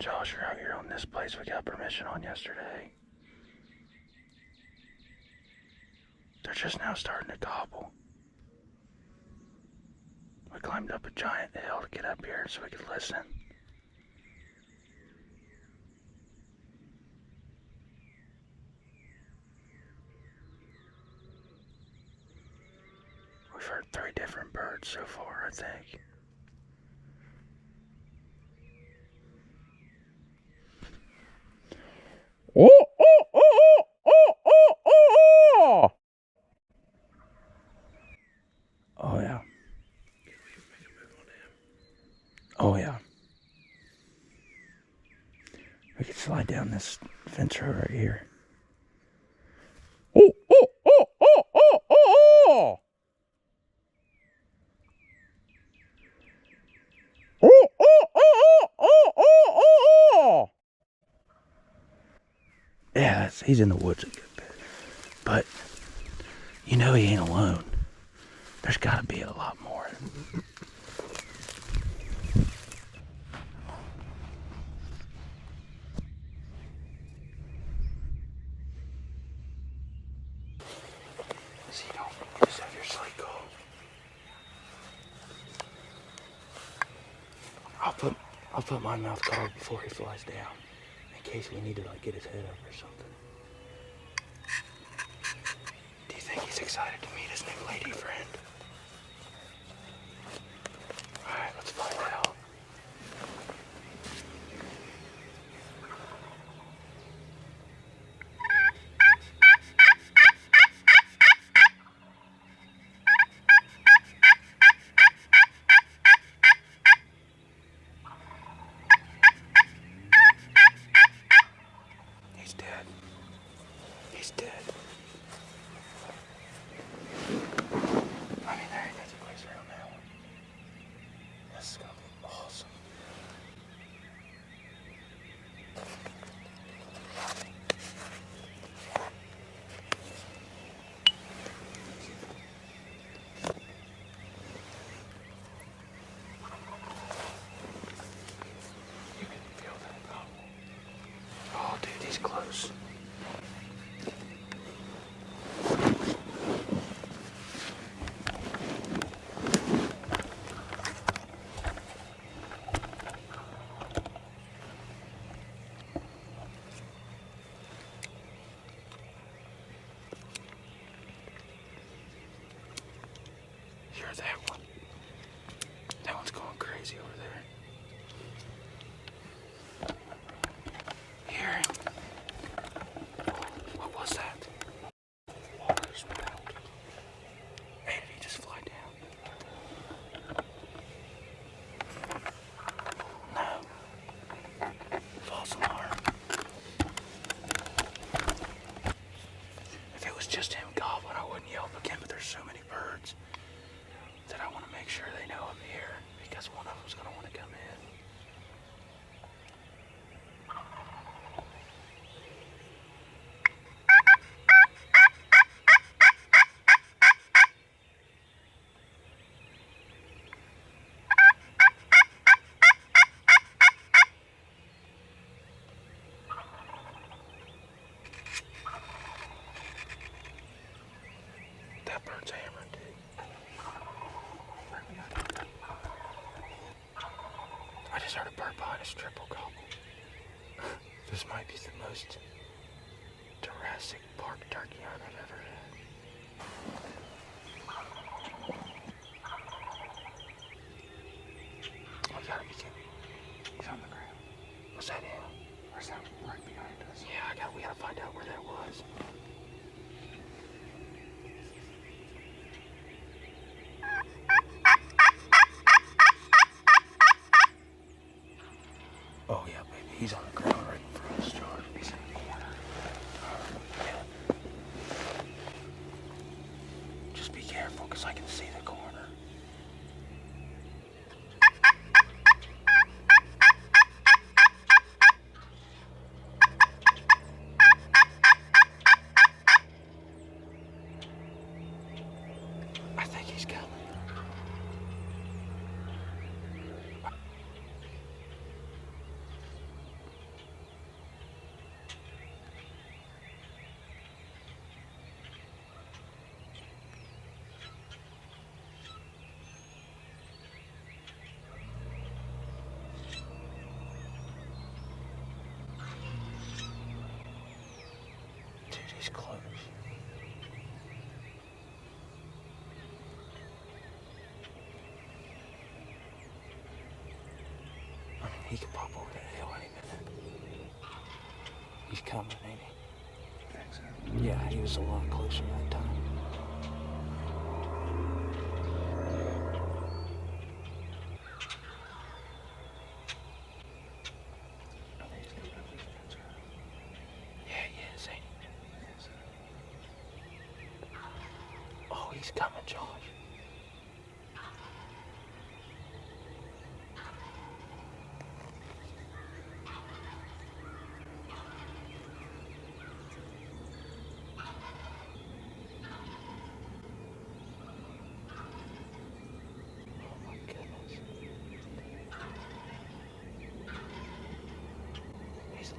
Josh are out here on this place we got permission on yesterday. They're just now starting to gobble. We climbed up a giant hill to get up here so we could listen. We've heard 3 different birds so far, I think. Oh, oh, oh, oh, oh, oh, oh! Oh, yeah. Oh, yeah. We could slide down this fence row right here. Oh, oh, oh, oh, oh, oh, oh! Oh, oh, oh, oh, oh, oh, oh! Yeah, he's in the woods a good bit. But, you know he ain't alone. There's gotta be a lot more. See, don't just have your slate go. I'll put my mouth guard before he flies down, in case we need to like get his head up or something. Do you think he's excited to meet his new lady friend? Alright, let's find out. He's dead. He's dead. I mean, there ain't nothing place around that one. This is gonna be awesome. You can feel that gobble. Oh, dude, he's close. Hear that one? That one's going crazy over there. Hear him? What was that? Water spout. Hey, did he just fly down? No. False alarm. If it was just him gobbling, I wouldn't yelp again, but there's so many birds that I want to make sure they know I'm here, because one of them's going to want to come in. That bird's hammering, dude. I just heard a bird behind us triple gobble. This might be the most Jurassic Park turkey hunt I've ever had. Oh, you gotta be kidding me. He's on the ground. Was that him? Or is that right behind us? Yeah, we gotta find out where that was. Oh yeah, baby, he's on the ground right in front of us, George. He's in the corner. Yeah. Just be careful, because I can see the corner. I think he's coming. He could pop over that hill any minute. He's coming, ain't he? Think so. Yeah, he was a lot closer that time. I think he's coming up this fence road. Yeah, he is, ain't he? Yes. Oh, he's coming, Josh. Oh my goodness. He's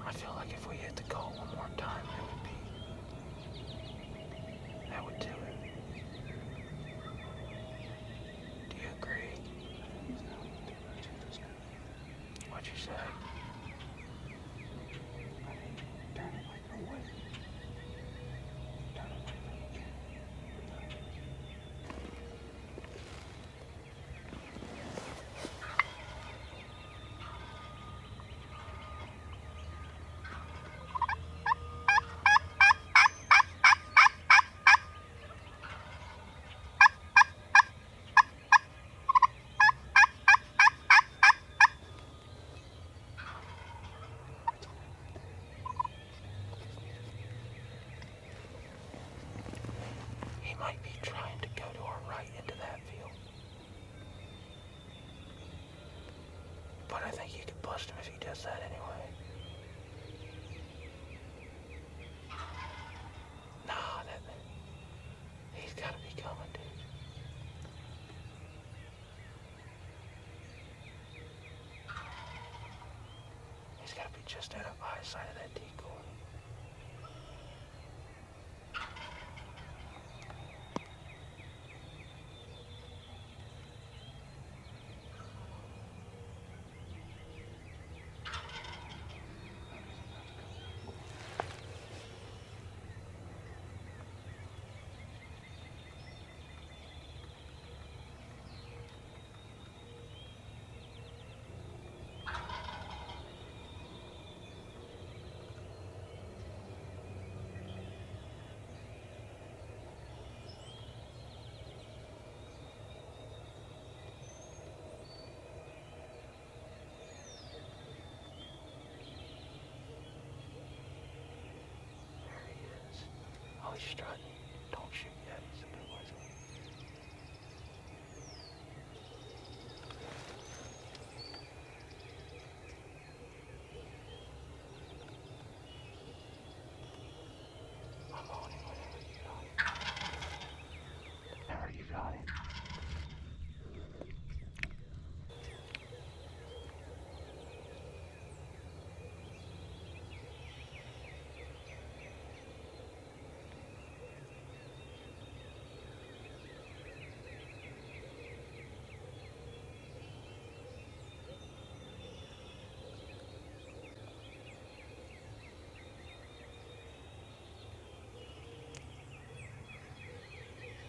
I feel like if we hit the goal one more time, that would do it. Do you agree? He's not too much in this guy. What'd you say? I mean, turn it like away. Turn it away from the camera. He might be trying to go to our right into that field. But I think you could bust him if he does that anyway. Nah, he's gotta be coming, dude. He's gotta be just out of eyesight of that decoy. Oh, he's strutting. Don't shoot yet. He's a good boy. I'm on him whenever you got him. Whenever you got him.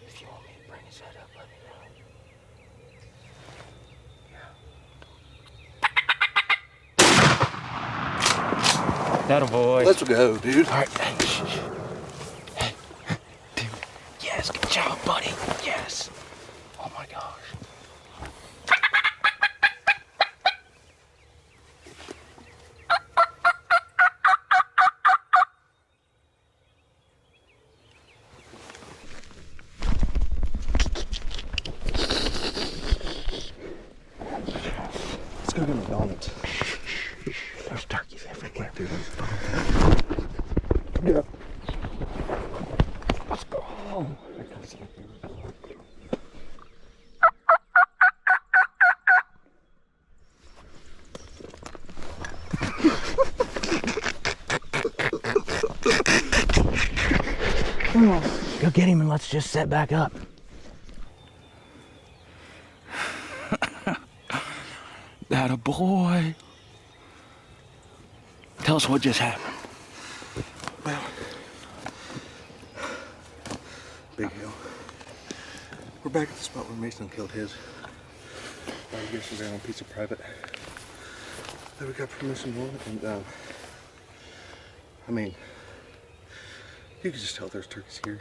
If you want me to bring his head up, let me know. That'll boy. Let's go, dude. All right. Hey, shh, shh. Hey, dude. Yes, good job, buddy. Yes. Oh my gosh. Let's go get McDonald's. There's turkeys everywhere, dude. Yeah. Let's go home. Good get him and let's just set back up. That a boy. Tell us what just happened. Well, big hill. We're back at the spot where Mason killed his. Yesterday on a piece of private that we got permission on, and I mean, you could just tell there's turkeys here.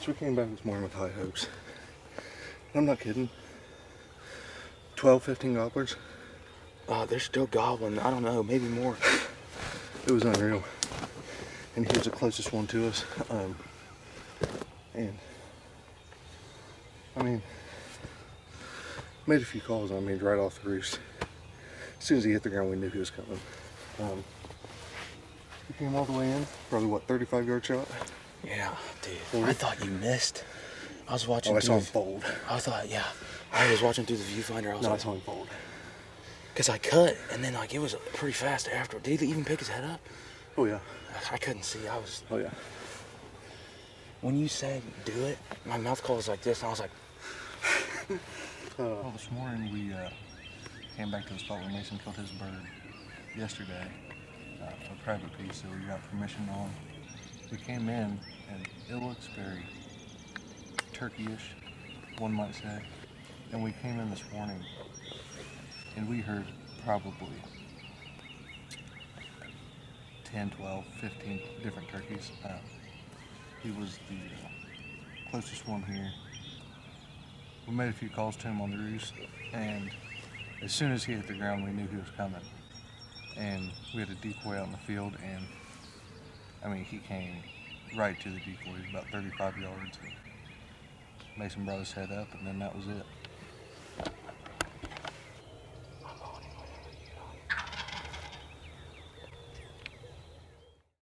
So we came back this morning with high hopes. And I'm not kidding. 12, 15 gobblers. They're still gobbling. I don't know, maybe more. It was unreal. And he was the closest one to us. And I mean, made a few calls on me right off the roost. As soon as he hit the ground, we knew he was coming. He came all the way in, probably what, 35-yard shot? Yeah, dude. I thought you missed. I was watching. Oh, I saw him fold. I thought, yeah. I was watching through the viewfinder. I saw him fold. Because I cut, and then like it was pretty fast after. Did he even pick his head up? Oh yeah. I couldn't see. I was. Oh yeah. When you said do it, my mouth closed like this, and I was like. Well, this morning we came back to the spot where Mason killed his bird yesterday, a private piece that we got permission on. We came in and it looks very turkey-ish, one might say. And we came in this morning and we heard probably 10, 12, 15 different turkeys. He was the closest one here. We made a few calls to him on the roost, and as soon as he hit the ground, we knew he was coming. And we had a decoy out in the field, and I mean, he came right to the decoy. He was about 35 yards. Mason brought his head up, and then that was it.